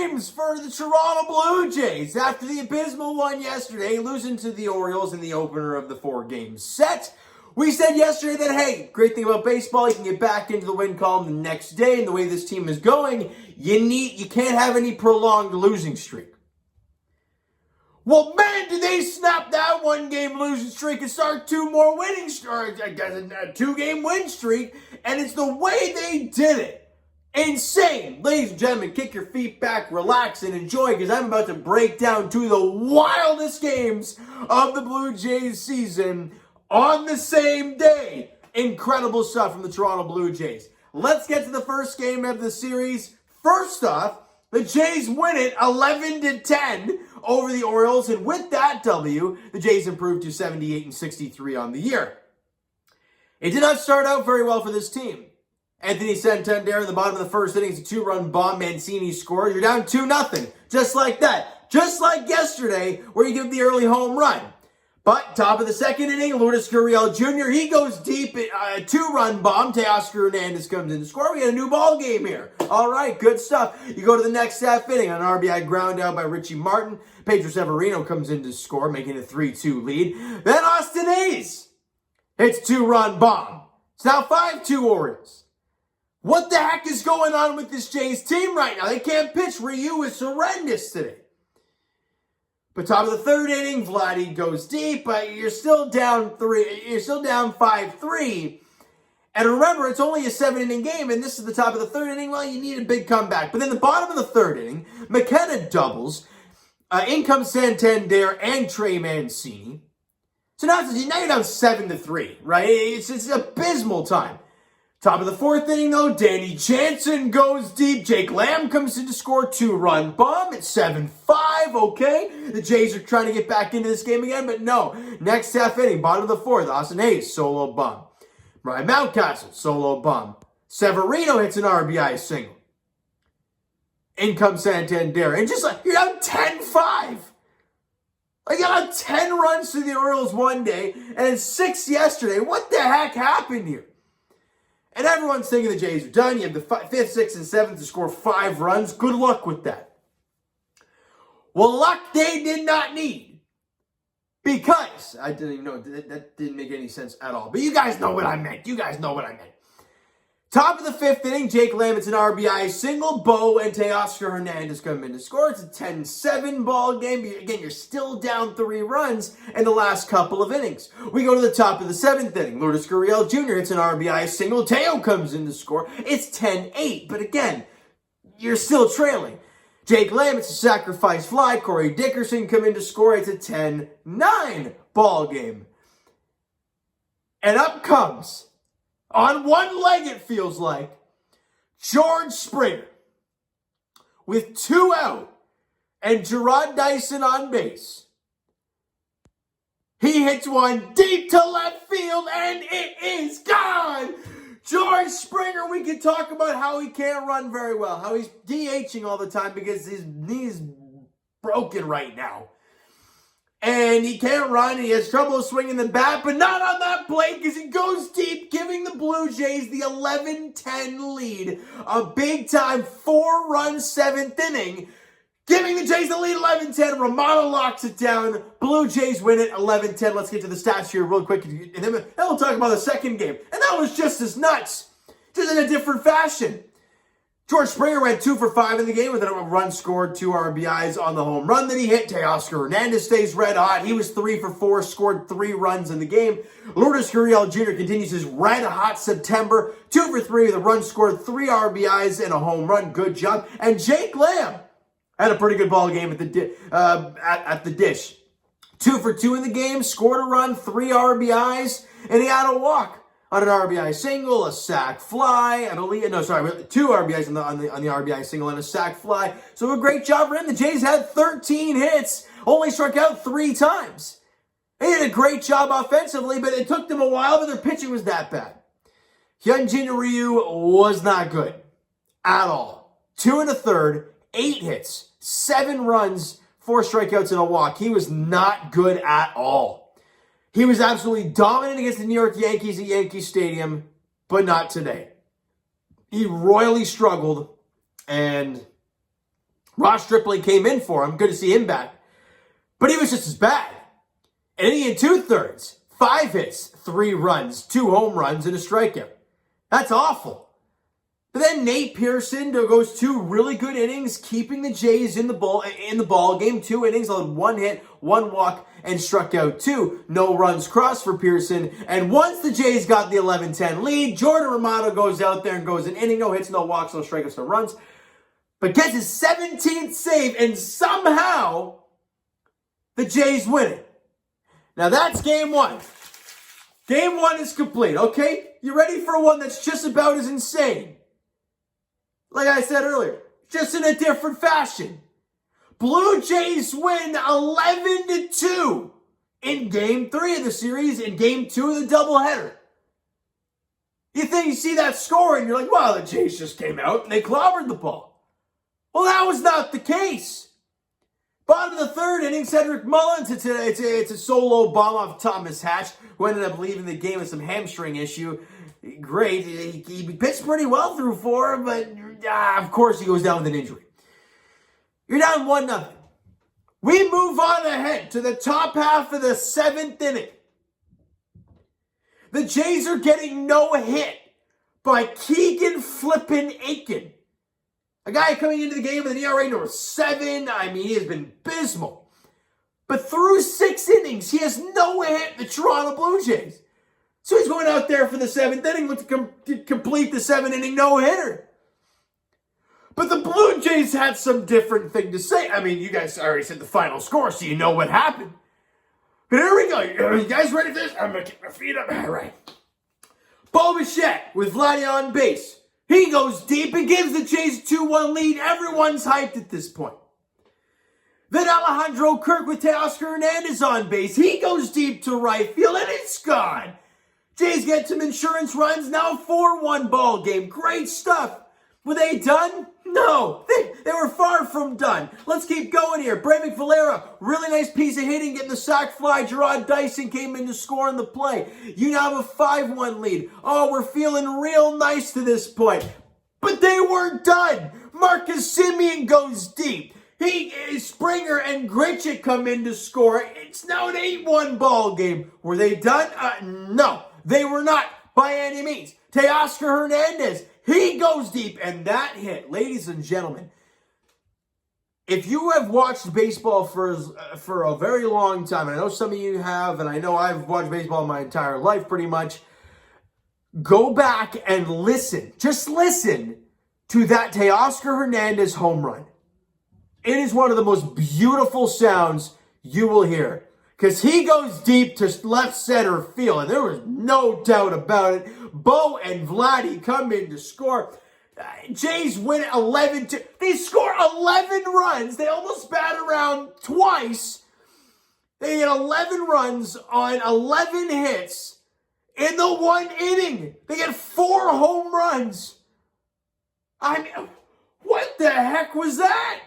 games for the Toronto Blue Jays after the abysmal one yesterday, losing to the Orioles in the opener of the 4-game set. We said yesterday that, hey, great thing about baseball, you can get back into the win column the next day, and the way this team is going, you can't have any prolonged losing streak. Well, man, did they snap that one-game losing streak and start a two-game win streak, and it's the way they did it. Insane. Ladies and gentlemen, kick your feet back, relax, and enjoy, because I'm about to break down two of the wildest games of the Blue Jays season on the same day. Incredible stuff from the Toronto Blue Jays. Let's get to the first game of the series. First off, the Jays win it 11-10 over the Orioles, and with that W, the Jays improved to 78-63 on the year. It did not start out very well for this team. Anthony Santander in the bottom of the first inning, it's a 2-run bomb. Mancini scores. You're down 2-0. Just like that. Just like yesterday, where you give the early home run. But top of the second inning, Lourdes Gurriel Jr., he goes deep, a 2-run bomb. Teoscar Hernandez comes in to score. We got a new ball game here. All right, good stuff. You go to the next half inning, an RBI ground out by Richie Martin. Pedro Severino comes in to score, making a 3-2 lead. Then Austin Hayes hits 2-run bomb. It's now 5-2 Orioles. What the heck is going on with this Jays team right now? They can't pitch. Ryu is horrendous today. But top of the third inning, Vladdy goes deep, but you're still down 5-3. And remember, it's only a 7-inning game, and this is the top of the third inning. Well, you need a big comeback. But then the bottom of the third inning, McKenna doubles. In comes Santander and Trey Mancini. So now you're down 7-3, right? It's an abysmal time. Top of the fourth inning, though, Danny Jansen goes deep. Jake Lamb comes in to score, 2-run bomb. It's 7-5, okay? The Jays are trying to get back into this game again, but no. Next half inning, bottom of the fourth, Austin Hayes, solo bomb. Ryan Mountcastle, solo bomb. Severino hits an RBI single. In comes Santander. And just like, you're down 10-5. I got 10 runs to the Orioles one day, and 6 yesterday. What the heck happened here? And everyone's thinking the Jays are done. You have the 5th, 6th, and 7th to score 5 runs. Good luck with that. Well, luck they did not need. Because, I didn't even know, that didn't make any sense at all. But you guys know what I meant. Top of the 5th inning, Jake Lamb hits an RBI single. Bo and Teoscar Hernandez come in to score. It's a 10-7 ball game. Again, you're still down 3 runs in the last couple of innings. We go to the top of the 7th inning. Lourdes Gurriel Jr. hits an RBI single. Teo comes in to score. It's 10-8. But again, you're still trailing. Jake Lamb hits a sacrifice fly. Corey Dickerson come in to score. It's a 10-9 ball game. And up comes, on one leg, it feels like, George Springer with 2 out and Gerard Dyson on base. He hits one deep to left field, and it is gone. George Springer, we can talk about how he can't run very well, how he's DHing all the time because his knee's broken right now. And he can't run, he has trouble swinging the bat, but not on that plate because he goes deep, giving the Blue Jays the 11-10 lead. A big-time 4-run 7th inning, giving the Jays the lead 11-10. Romano locks it down. Blue Jays win it 11-10. Let's get to the stats here real quick, and then we'll talk about the second game. And that was just as nuts, just in a different fashion. George Springer went 2 for 5 in the game with a run scored, 2 RBIs on the home run that he hit. Teoscar Hernandez stays red hot. He was 3 for 4, scored 3 runs in the game. Lourdes Gurriel Jr. continues his red hot September, 2 for 3 with a run scored, 3 RBIs and a home run. Good job. And Jake Lamb had a pretty good ball game at the dish. 2 for 2 in the game, scored a run, 3 RBIs, and he had a walk on an RBI single, a sac fly, 2 RBIs on the RBI single and a sac fly. So a great job for him. The Jays had 13 hits, only struck out 3 times. They did a great job offensively, but it took them a while, but their pitching was that bad. Hyunjin Ryu was not good at all. 2 1/3, 8 hits, 7 runs, 4 strikeouts and a walk. He was not good at all. He was absolutely dominant against the New York Yankees at Yankee Stadium, but not today. He royally struggled, and Ross Stripling came in for him. Good to see him back. But he was just as bad. An inning and 2/3, 5 hits, 3 runs, 2 home runs, and a strikeout. That's awful. But then Nate Pearson goes 2 really good innings, keeping the Jays in the ball game. 2 innings, 1 hit, 1 walk, and struck out 2. No runs crossed for Pearson. And once the Jays got the 11-10 lead, Jordan Romano goes out there and goes an inning, no hits, no walks, no strikeouts, no runs. But gets his 17th save, and somehow the Jays win it. Now that's game 1. Game 1 is complete, okay? You ready for one that's just about as insane? Like I said earlier, just in a different fashion. Blue Jays win 11-2 in Game 3 of the series, in Game 2 of the doubleheader. You see that score and you're like, wow, the Jays just came out and they clobbered the ball. Well, that was not the case. Bottom of the 3rd inning, Cedric Mullins, it's a solo bomb off Thomas Hatch, who ended up leaving the game with some hamstring issue. Great. He pitched pretty well through 4, but of course he goes down with an injury. You're down 1-0. We move on ahead to the top half of the 7th inning. The Jays are getting no hit by Keegan flippin' Aiken. A guy coming into the game with an ERA over 7. I mean, he has been abysmal. But through 6 innings, he has no hit the Toronto Blue Jays. So he's going out there for the 7th inning to complete the 7-inning no-hitter. But the Blue Jays had some different thing to say. I mean, you guys already said the final score, so you know what happened. But here we go. Are you guys ready for this? I'm going to kick my feet up. All right. Bo Bichette with Vladdy on base. He goes deep and gives the Jays a 2-1 lead. Everyone's hyped at this point. Then Alejandro Kirk with Teoscar Hernandez on base. He goes deep to right field, and it's gone. Jays get some insurance runs. Now 4-1 ball game. Great stuff. Were they done? No. They were far from done. Let's keep going here. Brayvic Valera, really nice piece of hitting, getting the sac fly. Gerard Dyson came in to score on the play. You now have a 5-1 lead. Oh, we're feeling real nice to this point. But they weren't done. Marcus Semien goes deep. Springer and Grichuk come in to score. It's now an 8-1 ball game. Were they done? No, they were not by any means. Teoscar Hernandez, he goes deep, and that hit, ladies and gentlemen, if you have watched baseball for a very long time, and I know some of you have, and I know I've watched baseball my entire life pretty much, go back and listen. Just listen to that Teoscar Hernandez home run. It is one of the most beautiful sounds you will hear. Because he goes deep to left center field, and there was no doubt about it. Bo and Vladdy come in to score. Jays win 11-2. They score 11 runs. They almost bat around twice. They get 11 runs on 11 hits in the 1 inning. They get 4 home runs. I mean, what the heck was that?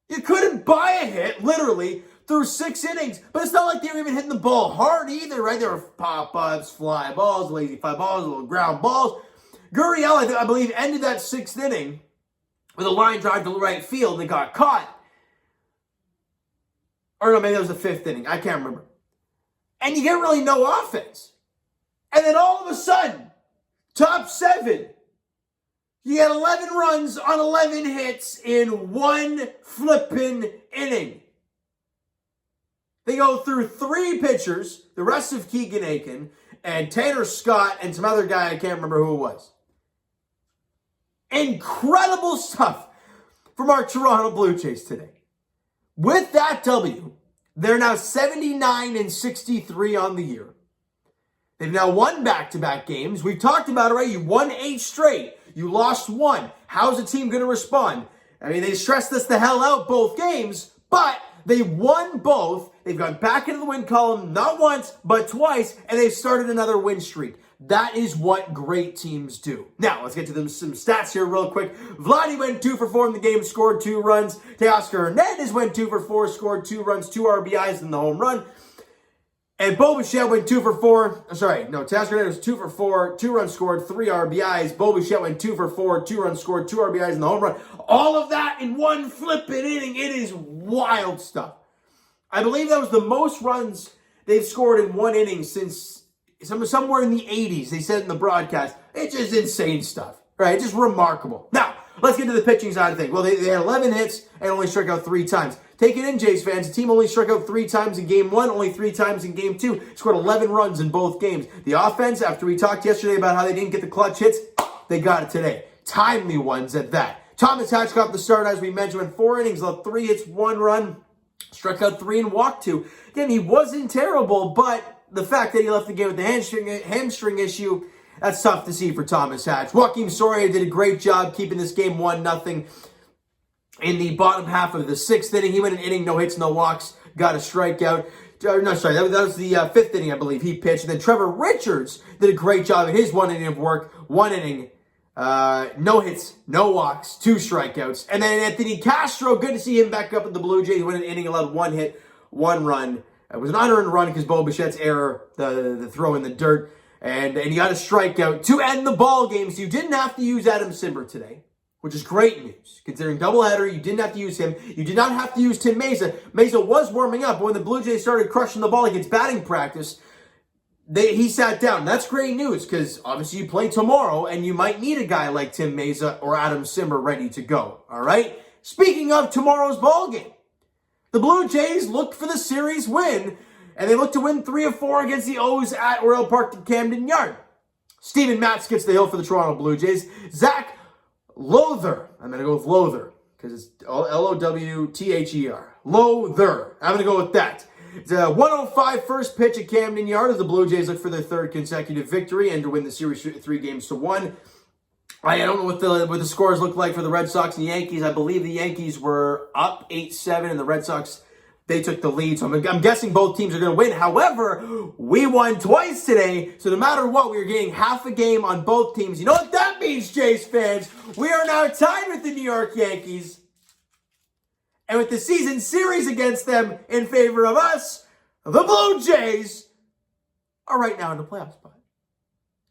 You couldn't buy a hit, literally, through 6 innings. But it's not like they were even hitting the ball hard either, right? There were pop-ups, fly balls, lazy fly balls, little ground balls. Gurriel, I believe, ended that 6th inning with a line drive to right field and got caught. Or no, maybe that was the 5th inning. I can't remember. And you get really no offense. And then all of a sudden, top 7, you get 11 runs on 11 hits in 1 flippin' inning. They go through 3 pitchers, the rest of Keegan Aiken, and Tanner Scott, and some other guy, I can't remember who it was. Incredible stuff from our Toronto Blue Jays today. With that W, they're now 79-63 on the year. They've now won back-to-back games. We've talked about it, right? You won 8 straight. You lost 1. How's the team going to respond? I mean, they stressed this the hell out both games, but they won both. They've gone back into the win column not once, but twice, and they've started another win streak. That is what great teams do. Now, let's get to some stats here real quick. Vladdy went 2 for 4 in the game, scored 2 runs. Teoscar Hernandez went 2 for 4, scored 2 runs, 2 RBIs in the home run. And Bo Bichette went 2 for 4. Sorry, no, Teoscar was 2 for 4, 2 runs scored, 3 RBIs. Bo Bichette went 2 for 4, 2 runs scored, 2 RBIs in the home run. All of that in one flipping inning. It is wild stuff. I believe that was the most runs they've scored in one inning since somewhere in the 80s. They said in the broadcast. It's just insane stuff, right? Just remarkable. Now, let's get to the pitching side of things. Well, they had 11 hits and only struck out 3 times. Take it in, Jays fans. The team only struck out 3 times in Game 1, only 3 times in Game 2. Scored 11 runs in both games. The offense, after we talked yesterday about how they didn't get the clutch hits, they got it today. Timely ones at that. Thomas Hatch got the start, as we mentioned, in 4 innings, left 3 hits, 1 run, struck out 3 and walked 2. Again, he wasn't terrible, but the fact that he left the game with the hamstring issue, that's tough to see for Thomas Hatch. Joakim Soria did a great job keeping this game 1-0. In the bottom half of the 6th inning, he went an inning, no hits, no walks, got a strikeout. No, sorry, that was the 5th inning, I believe, he pitched. And then Trevor Richards did a great job in his 1 inning of work. 1 inning, no hits, no walks, 2 strikeouts. And then Anthony Castro, good to see him back up at the Blue Jays. He went an inning, allowed 1 hit, 1 run. It was an unearned run because Bo Bichette's error, the throw in the dirt. And he got a strikeout to end the ball game. So you didn't have to use Adam Simber today, which is great news. Considering doubleheader, you didn't have to use him. You did not have to use Tim Mesa. Mesa was warming up, but when the Blue Jays started crushing the ball against batting practice, he sat down. That's great news because obviously you play tomorrow and you might need a guy like Tim Mesa or Adam Simber ready to go. All right? Speaking of tomorrow's ball game, the Blue Jays looked for the series win, and they looked to win 3 of 4 against the O's at Oriole Park to Camden Yard. Steven Matz gets the hill for the Toronto Blue Jays. Zach Lowther. I'm going to go with Lowther because it's Lowther. Lowther. I'm going to go with that. It's a 105 first pitch at Camden Yard as the Blue Jays look for their 3rd consecutive victory and to win the series 3-1. I don't know what the scores look like for the Red Sox and Yankees. I believe the Yankees were up 8-7 and the Red Sox, they took the lead. So I'm guessing both teams are going to win. However, we won twice today. So no matter what, we're getting half a game on both teams. You know what that means, Jays fans? We are now tied with the New York Yankees. And with the season series against them in favor of us, the Blue Jays are right now in the playoff spot.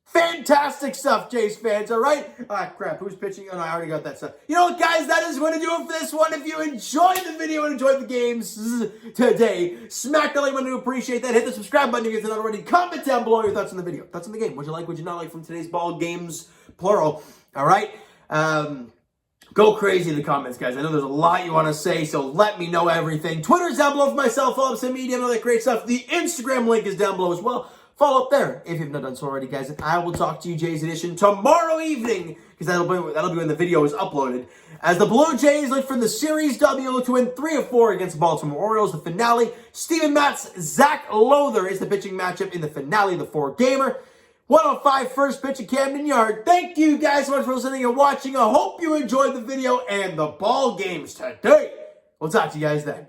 Fantastic stuff, Jays fans, all right? Ah, crap, who's pitching? Oh, no, I already got that stuff. You know what, guys? That is going to do it for this one. If you enjoyed the video and enjoyed the games today, smack the like button to appreciate that. Hit the subscribe button if you haven't already. Comment down below your thoughts on the video. Thoughts on the game. What'd you like, what'd you not like from today's ball games, plural, all right? Go crazy in the comments, guys. I know there's a lot you want to say, so let me know everything. Twitter's down below for myself, follow up some media, and all that great stuff. The Instagram link is down below as well. Follow up there if you've not done so already, guys. And I will talk to you, Jays Edition, tomorrow evening, because that'll be when the video is uploaded. As the Blue Jays look for the Series W, look to win 3 of 4 against the Baltimore Orioles, the finale. Steven Matz, Zach Lowther is the pitching matchup in the finale, the 4-gamer. 105 first pitch at Camden Yard. Thank you guys so much for listening and watching. I hope you enjoyed the video and the ball games today. We'll talk to you guys then.